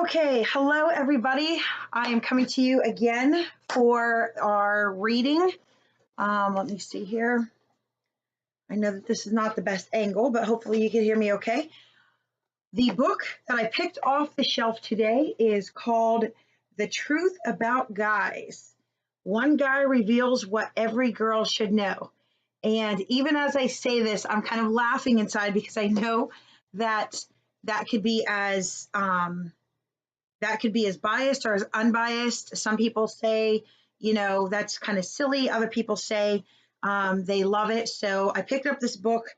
Okay, hello everybody. I am coming to you again for our reading. Let me see here. I know that this is not the best angle, but hopefully you can hear me okay. The book that I picked off the shelf today is called The Truth About Guys. One guy reveals what every girl should know. And even as I say this, I'm kind of laughing inside because I know that that could be as biased or as unbiased. Some people say, that's kind of silly. Other people say they love it. So I picked up this book.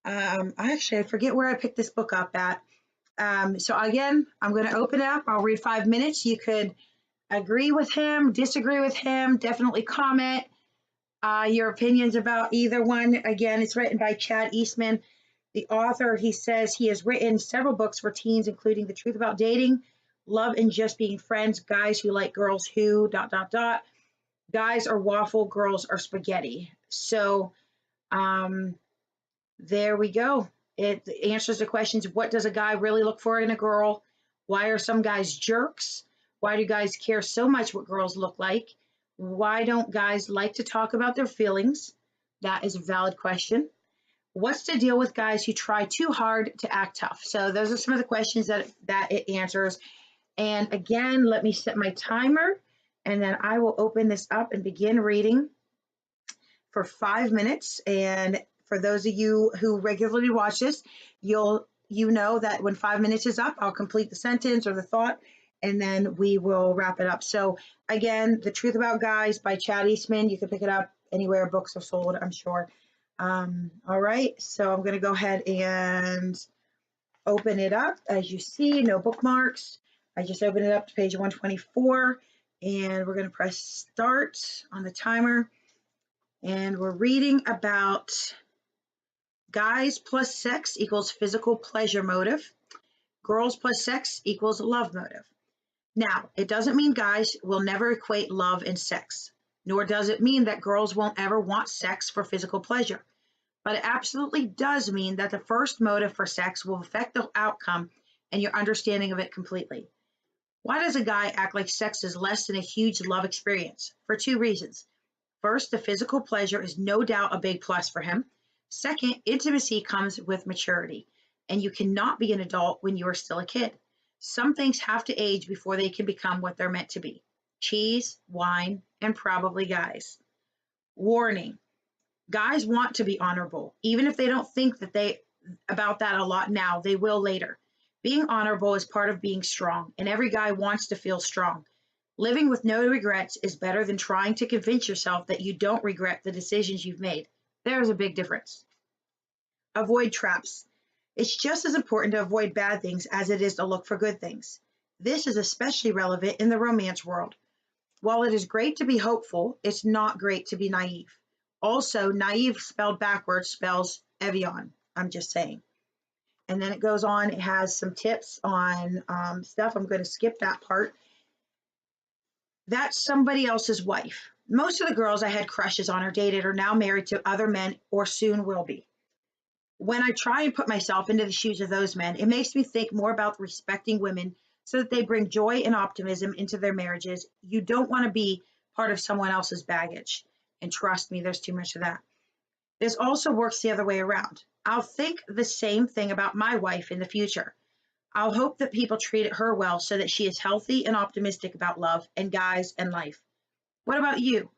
I forget where I picked this book up at. So again, I'm going to open it up. I'll read 5 minutes. You could agree with him, disagree with him, definitely comment your opinions about either one. Again, it's written by Chad Eastman. The author, he says he has written several books for teens, including The Truth About Dating, Love and Just Being Friends, Guys Who Like Girls Who, ... Guys Are Waffle, Girls Are Spaghetti. So there we go. It answers the questions. What does a guy really look for in a girl? Why are some guys jerks? Why do guys care so much what girls look like? Why don't guys like to talk about their feelings? That is a valid question. What's the deal with guys who try too hard to act tough? So those are some of the questions that it answers. And again, let me set my timer, and then I will open this up and begin reading for 5 minutes. And for those of you who regularly watch this, you know that when 5 minutes is up, I'll complete the sentence or the thought, and then we will wrap it up. So again, The Truth About Guys by Chad Eastman. You can pick it up anywhere books are sold, I'm sure. All right, so I'm going to go ahead and open it up. As you see, no bookmarks. I just opened it up to page 124, and we're going to press start on the timer. And we're reading about guys plus sex equals physical pleasure motive. Girls plus sex equals love motive. Now, it doesn't mean guys will never equate love and sex, nor does it mean that girls won't ever want sex for physical pleasure. But it absolutely does mean that the first motive for sex will affect the outcome and your understanding of it completely. Why does a guy act like sex is less than a huge love experience? For 2 reasons. First, the physical pleasure is no doubt a big plus for him. Second, intimacy comes with maturity, and you cannot be an adult when you are still a kid. Some things have to age before they can become what they're meant to be. Cheese, wine, and probably guys. Warning. Guys want to be honorable. Even if they don't think about that a lot now, they will later. Being honorable is part of being strong, and every guy wants to feel strong. Living with no regrets is better than trying to convince yourself that you don't regret the decisions you've made. There's a big difference. Avoid traps. It's just as important to avoid bad things as it is to look for good things. This is especially relevant in the romance world. While it is great to be hopeful, it's not great to be naive. Also, naive spelled backwards spells Evian. I'm just saying. And then it goes on. It has some tips on stuff. I'm going to skip that part. That's somebody else's wife. Most of the girls I had crushes on or dated are now married to other men or soon will be. When I try and put myself into the shoes of those men, it makes me think more about respecting women so that they bring joy and optimism into their marriages. You don't want to be part of someone else's baggage. And trust me, there's too much of that. This also works the other way around. I'll think the same thing about my wife in the future. I'll hope that people treat her well so that she is healthy and optimistic about love and guys and life. What about you?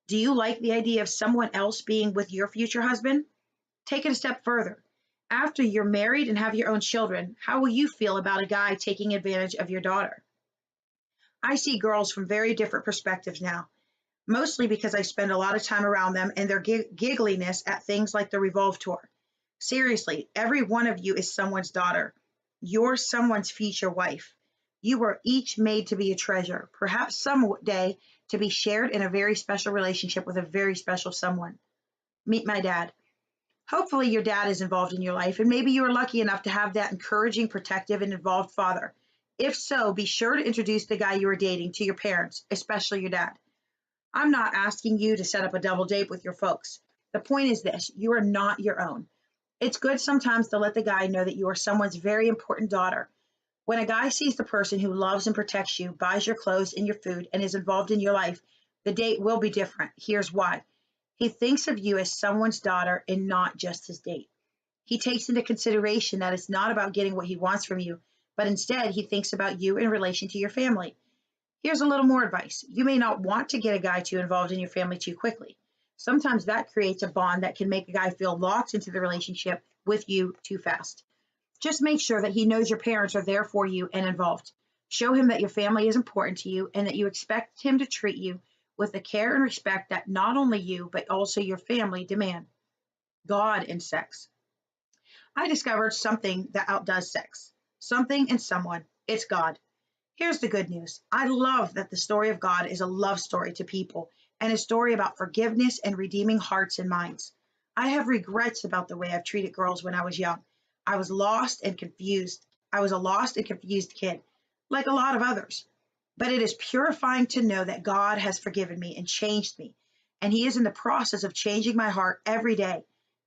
Do you like the idea of someone else being with your future husband? Take it a step further. After you're married and have your own children, how will you feel about a guy taking advantage of your daughter? I see girls from very different perspectives now, mostly because I spend a lot of time around them and their giggliness at things like the Revolve Tour. Seriously, every one of you is someone's daughter. You're someone's future wife. You were each made to be a treasure, perhaps someday to be shared in a very special relationship with a very special someone. Meet my dad. Hopefully your dad is involved in your life, and maybe you are lucky enough to have that encouraging, protective, and involved father. If so, be sure to introduce the guy you are dating to your parents, especially your dad. I'm not asking you to set up a double date with your folks. The point is this: you are not your own. It's good sometimes to let the guy know that you are someone's very important daughter. When a guy sees the person who loves and protects you, buys your clothes and your food, and is involved in your life, the date will be different. Here's why. He thinks of you as someone's daughter and not just his date. He takes into consideration that it's not about getting what he wants from you, but instead he thinks about you in relation to your family. Here's a little more advice. You may not want to get a guy too involved in your family too quickly. Sometimes that creates a bond that can make a guy feel locked into the relationship with you too fast. Just make sure that he knows your parents are there for you and involved. Show him that your family is important to you and that you expect him to treat you with the care and respect that not only you, but also your family demand. God and sex. I discovered something that outdoes sex. Something and someone. It's God. Here's the good news. I love that the story of God is a love story to people and a story about forgiveness and redeeming hearts and minds. I have regrets about the way I've treated girls when I was young. I was lost and confused. I was a lost and confused kid, like a lot of others. But it is purifying to know that God has forgiven me and changed me, and He is in the process of changing my heart every day,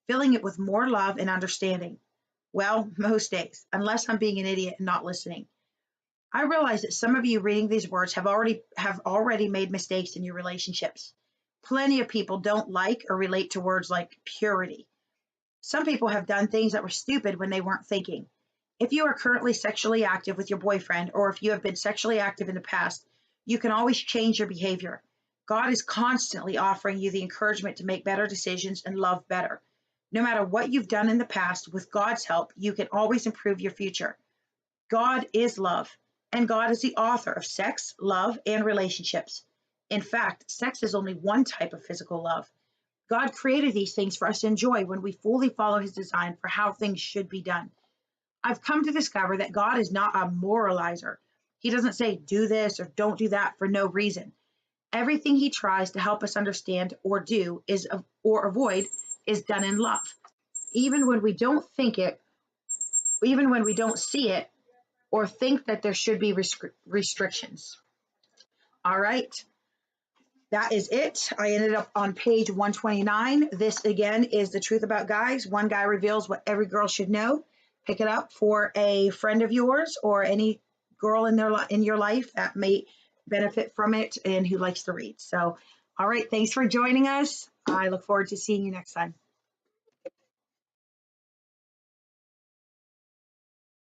filling it with more love and understanding. Well, most days, unless I'm being an idiot and not listening. I realize that some of you reading these words have already made mistakes in your relationships. Plenty of people don't like or relate to words like purity. Some people have done things that were stupid when they weren't thinking. If you are currently sexually active with your boyfriend, or if you have been sexually active in the past, you can always change your behavior. God is constantly offering you the encouragement to make better decisions and love better. No matter what you've done in the past, with God's help, you can always improve your future. God is love, and God is the author of sex, love, and relationships. In fact, sex is only one type of physical love. God created these things for us to enjoy when we fully follow His design for how things should be done. I've come to discover that God is not a moralizer. He doesn't say do this or don't do that for no reason. Everything He tries to help us understand or do is or avoid is done in love. Even when we don't think it, even when we don't see it or think that there should be restrictions. All right. That is it. I ended up on page 129. This again is the truth about guys. One guy reveals what every girl should know. Pick it up for a friend of yours or any girl in your life that may benefit from it and who likes to read. So, all right, thanks for joining us. I look forward to seeing you next time.